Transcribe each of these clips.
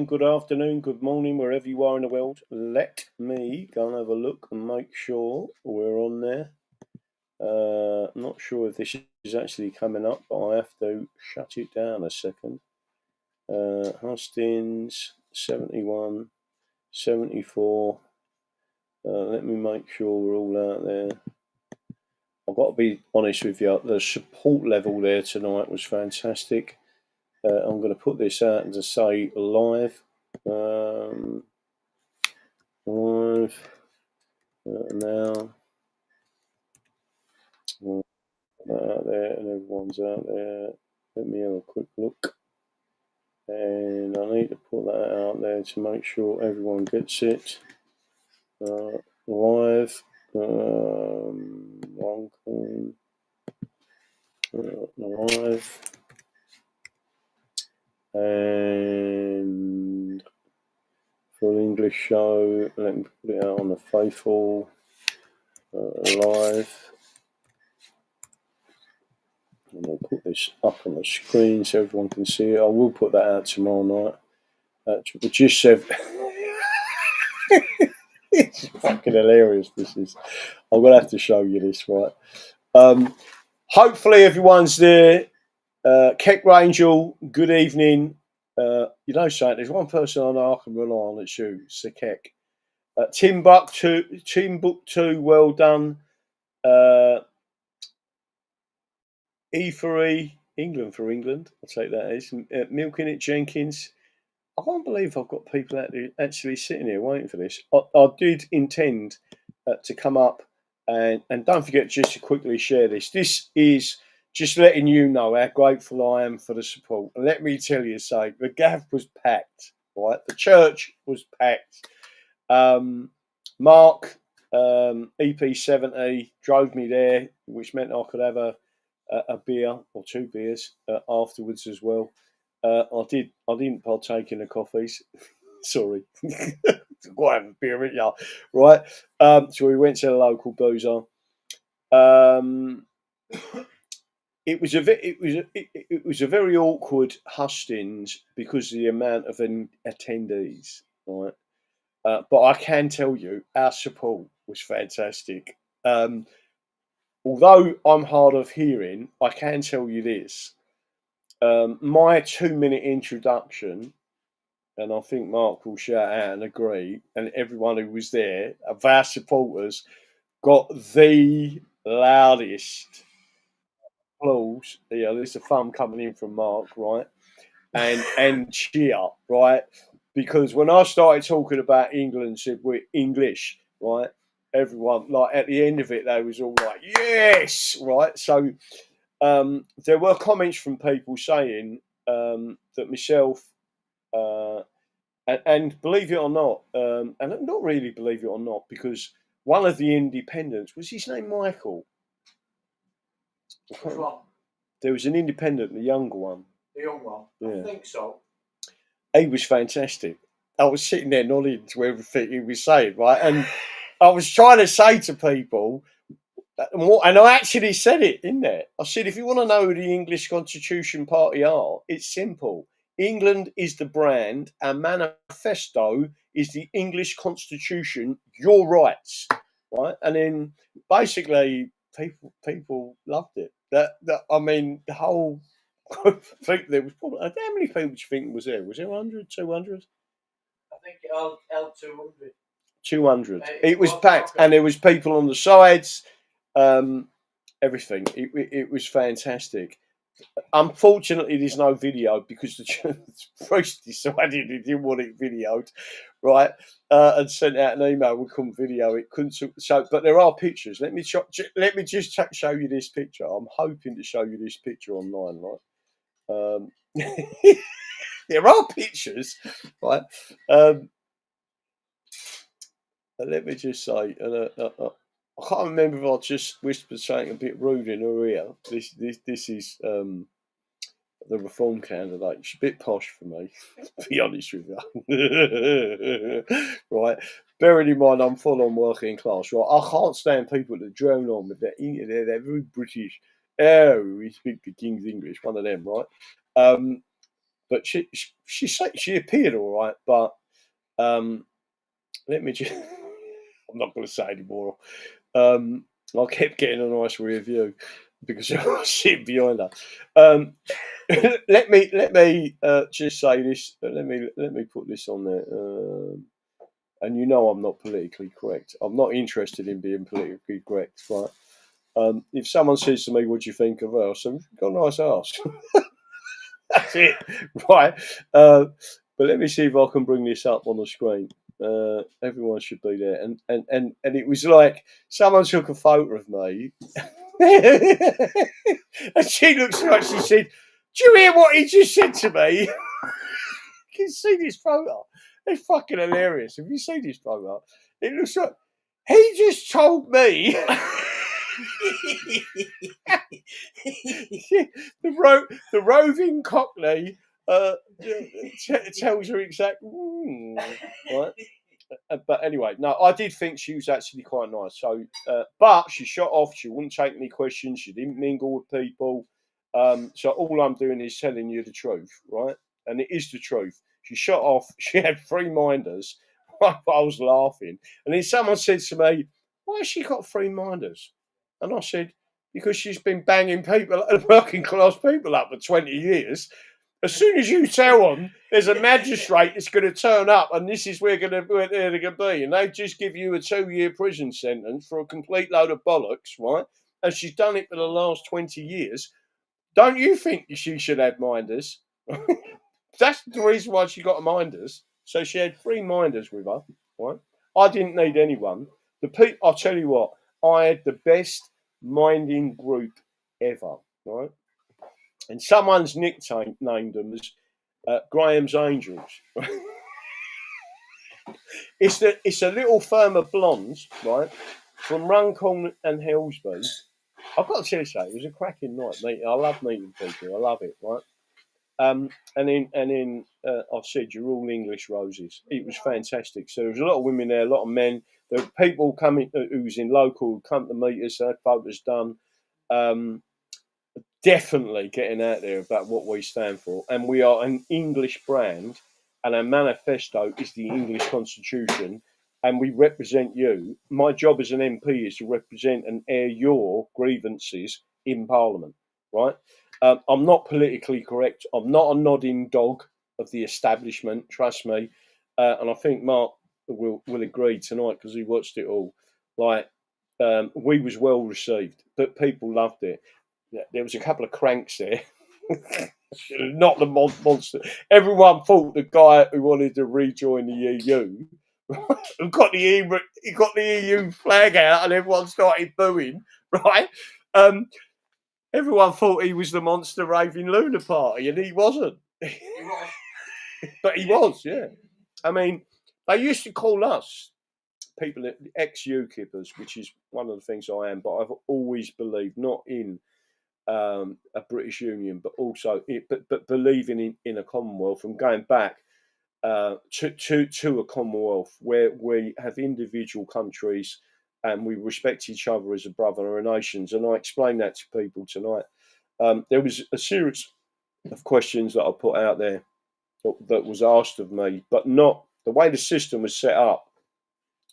good afternoon, good morning, wherever you are in the world. Let me go and have a look and make sure we're on there. I'm not sure if this is actually coming up, but I have to shut it down a second. Hustings, 71, 74. Let me make sure we're all out there. I've got to be honest with you, the support level there tonight was fantastic. I'm going to put this out and to say live. Live now. Out there, and everyone's out there. Let me have a quick look. And I need to put that out there to make sure everyone gets it. Live. One coin. Live. And full English show. Let me put it out on the faithful. Live. And I'll put this up on the screen so everyone can see it. I will put that out tomorrow night. Just said, it's fucking hilarious. This is. I'm gonna have to show you this, right? Hopefully everyone's there. Keck Rangel, good evening. You know, Saint, there's one person I know I can rely on. It's you, Sir Keck. Timbuktu, well done. E for E, England for England. I'll take that as Milking It Jenkins. I can't believe I've got people actually sitting here waiting for this. I did intend to come up and don't forget just to quickly share this. This is just letting you know how grateful I am for the support. And let me tell you, the gaff was packed, right? The church was packed. Mark, EP70, drove me there, which meant I could have a beer or two beers afterwards as well. I didn't partake in the coffees. Sorry. Go have a beer, yeah. Right. So we went to the local boozer. It was a very awkward hustings because of the amount of attendees, right? But I can tell you, our support was fantastic. Although I'm hard of hearing, I can tell you this. My 2-minute introduction, and I think Mark will shout out and agree, and everyone who was there, of our supporters, got the loudest applause. Yeah, there's a thumb coming in from Mark, right? And cheer, right? Because when I started talking about England, said we're English, right? Everyone, like at the end of it, they was all like, yes, right? So there were comments from people saying that myself, and believe it or not, and not really believe it or not, because one of the independents, was his name Michael? There was an independent, the younger one. The young one? Yeah. I think so. He was fantastic. I was sitting there nodding to everything he was saying, right? And I was trying to say to people, and I actually said it in there. I said, if you want to know who the English Constitution Party are, it's simple. England is the brand. Our manifesto is the English Constitution, your rights, right? And then basically people loved it. I mean, the whole group, I think there was probably, how many people do you think was there? Was there 100, 200? I think L 200. 200. It was packed, and there was people on the sides. Everything. It was fantastic. Unfortunately, there's no video because the priest decided he didn't want it videoed, right? And sent out an email. We couldn't video it. But there are pictures. Let me just show you this picture. I'm hoping to show you this picture online, right? There are pictures, right? Let me just say, I can't remember if I just whispered something a bit rude in her ear. This is the Reform candidate. She's a bit posh for me, to be honest with you. Right? Bearing in mind I'm full on working class, right? I can't stand people that drone on with that. They're very British. Oh, we speak the King's English, one of them, right? but she appeared all right. But let me just. I'm not going to say anymore. I kept getting a nice review because I was sitting behind her. Let me just say this. Let me put this on there. And you know I'm not politically correct. I'm not interested in being politically correct, right? If someone says to me, "What do you think of her?" I say, "You've got a nice ass." That's it, right? But let me see if I can bring this up on the screen. Everyone should be there, and it was like someone took a photo of me, and she looks like she said, "Do you hear what he just said to me?" You can see this photo. It's fucking hilarious. Have you seen this photo? It looks like he just told me. the roving Cockney tells her exactly. Right? But anyway, no, I did think she was actually quite nice. So, but she shot off. She wouldn't take any questions. She didn't mingle with people. So all I'm doing is telling you the truth, right? And it is the truth. She shot off. She had 3 minders. I was laughing, and then someone said to me, "Why has she got 3 minders?" And I said, "Because she's been banging people, working class people up for 20 years. As soon as you tell them there's a magistrate that's going to turn up and this is where they're going to be, and they just give you a 2-year prison sentence for a complete load of bollocks, right? And she's done it for the last 20 years. Don't you think she should have minders?" That's the reason why she got a minders. So she had 3 minders with her, right? I didn't need anyone. I'll tell you what, I had the best minding group ever, right? And someone's nicknamed them as Graham's Angels. It's a little firm of blondes, right, from Runcorn and Hillsbury. I've got to tell you something. It was a cracking night. I love meeting people. I love it, right? And then I said, "You're all English roses." It was fantastic. So there was a lot of women there, a lot of men. There were people coming who was in local who come to meet us, had photos done. Definitely getting out there about what we stand for. And we are an English brand, and our manifesto is the English Constitution, and we represent you. My job as an MP is to represent and air your grievances in Parliament, right? I'm not politically correct. I'm not a nodding dog of the establishment, trust me. And I think Mark will agree tonight because he watched it all. Like, we was well received, but people loved it. Yeah, there was a couple of cranks there. Not the monster. Everyone thought the guy who wanted to rejoin the EU who got the EU flag out, and everyone started booing. Right? Everyone thought he was the monster raving Luna Party, and he wasn't. But he was, yeah. I mean, they used to call us people ex-UKippers, which is one of the things I am. But I've always believed not in a British Union, but also but believing in a Commonwealth and going back to a Commonwealth where we have individual countries and we respect each other as a brother and nations. And I explained that to people tonight. There was a series of questions that I put out there that was asked of me, but not the way the system was set up.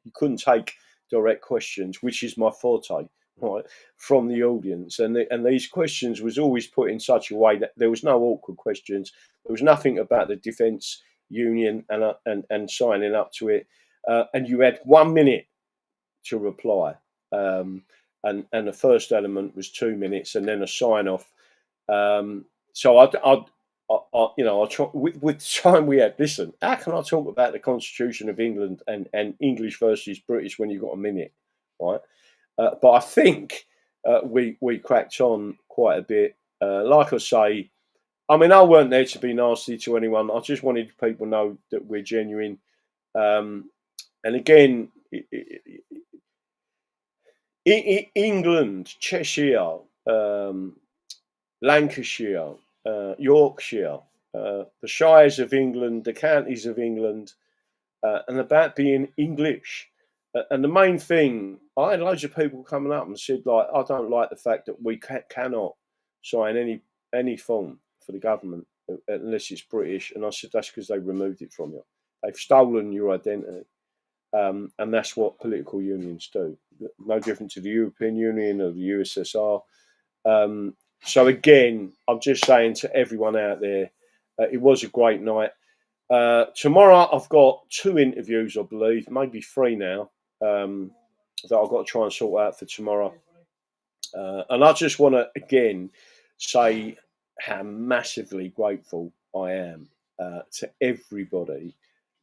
You couldn't take direct questions, which is my forte, right, from the audience. And these questions was always put in such a way that there was no awkward questions. There was nothing about the Defence Union and signing up to it. And you had 1 minute to reply. And the first element was 2 minutes, and then a sign off. So I try with the time we had. Listen, how can I talk about the Constitution of England and English versus British when you've got a minute, right? But I think we cracked on quite a bit. Like I say, I mean, I weren't there to be nasty to anyone. I just wanted people to know that we're genuine. And again, England, Cheshire, Lancashire, Yorkshire, the shires of England, the counties of England, and about being English. And the main thing, I had loads of people coming up and said, like, I don't like the fact that we cannot sign any form for the government unless it's British. And I said, that's because they removed it from you. They've stolen your identity. And that's what political unions do. No different to the European Union or the USSR. So again, I'm just saying to everyone out there, it was a great night. Tomorrow I've got 2 interviews, I believe, maybe 3 now, that I've got to try and sort out for tomorrow. And I just want to, again, say how massively grateful I am to everybody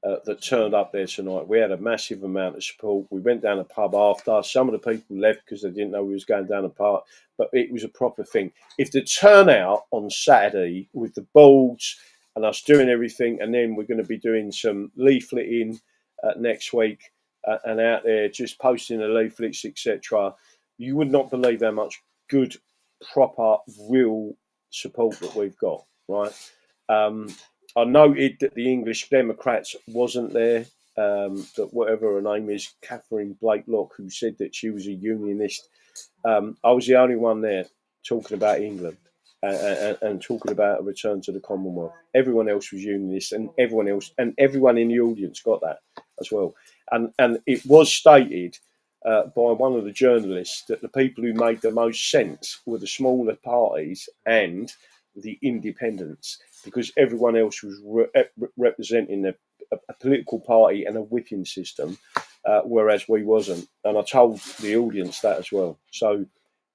that turned up there tonight. We had a massive amount of support. We went down a pub after. Some of the people left because they didn't know we was going down a park, but it was a proper thing. If the turnout on Saturday with the boards and us doing everything, and then we're going to be doing some leafleting next week and out there just posting the leaflets, etc., you would not believe how much good, proper, real support that we've got, right? I noted that the English Democrats wasn't there, that whatever her name is, Catherine Blakelock, who said that she was a unionist. I was the only one there talking about England and talking about a return to the Commonwealth. Everyone else was unionist, and everyone in the audience got that as well. And it was stated by one of the journalists that the people who made the most sense were the smaller parties and the independents, because everyone else was representing a political party and a whipping system, whereas we wasn't. And I told the audience that as well. So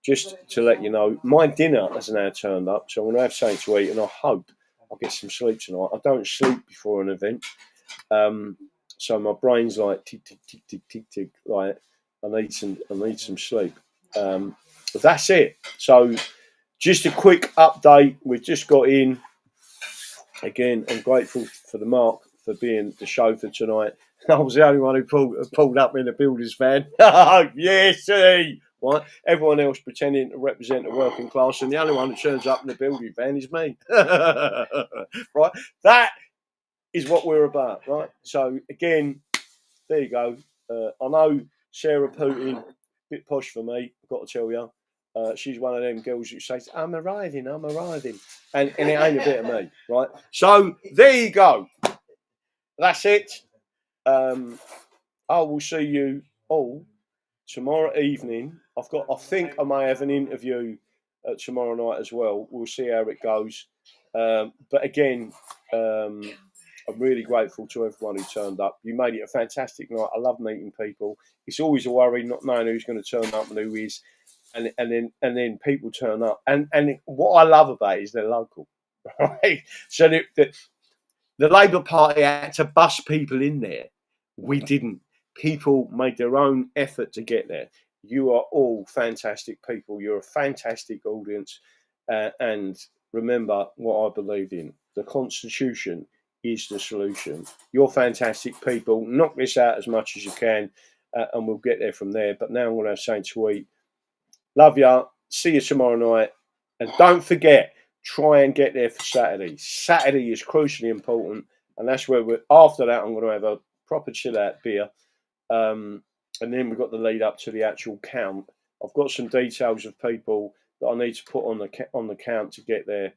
just to let you know, my dinner has now turned up, so I'm going to have something to eat, and I hope I'll get some sleep tonight. I don't sleep before an event, so my brain's like tick tick tick tick tick tick. Like I need some sleep. But that's it. So just a quick update. We've just got in. Again, I'm grateful for the Mark for being the chauffeur tonight. I was the only one who pulled up in a builder's van. Yes, right. Everyone else pretending to represent the working class, and the only one that turns up in the building van is me. Right. That is what we're about, right? So again, there you go. I know Sarah Putin, a bit posh for me, I've got to tell you. She's one of them girls who says, I'm arriving. And it ain't a bit of me, right? So there you go. That's it. I will see you all tomorrow evening. I think I may have an interview tomorrow night as well. We'll see how it goes. But again, I'm really grateful to everyone who turned up. You made it a fantastic night. I love meeting people. It's always a worry not knowing who's going to turn up and who is. And then people turn up, and what I love about it is they're local, right? So the Labour Party had to bus people in there. We didn't. People made their own effort to get there. You are all fantastic people. You're a fantastic audience, and remember what I believe in: the Constitution is the solution. You're fantastic people. Knock this out as much as you can, and we'll get there from there. But now I'm going to have something to eat. Love ya. See you tomorrow night. And don't forget, try and get there for Saturday. Saturday is crucially important. And that's where after that, I'm going to have a proper chill out beer. And then we've got the lead up to the actual count. I've got some details of people that I need to put on the count to get there.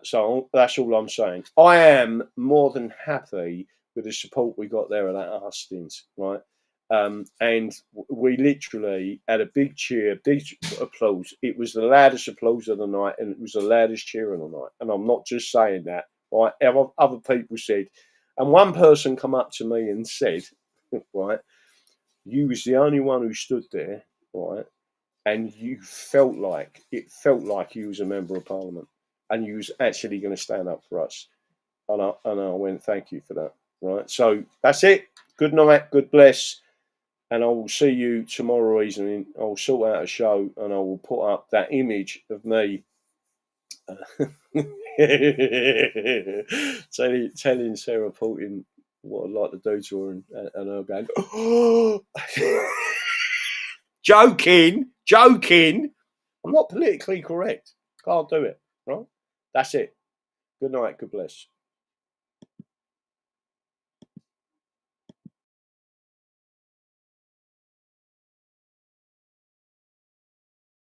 So that's all I'm saying. I am more than happy with the support we got there at Hustings, right? And we literally had a big cheer, big applause. It was the loudest applause of the night, and it was the loudest cheer of the night. And I'm not just saying that, right? Other people said, and one person come up to me and said, right, you was the only one who stood there, right, and it felt like you was a member of Parliament, and you was actually going to stand up for us. And I went, thank you for that, right? So that's it. Good night. God bless. And I will see you tomorrow evening. I'll sort out a show, and I will put up that image of me telling Sarah Putin what I'd like to do to her, and her going, oh! joking. I'm not politically correct. Can't do it, right? That's it. Good night. God bless.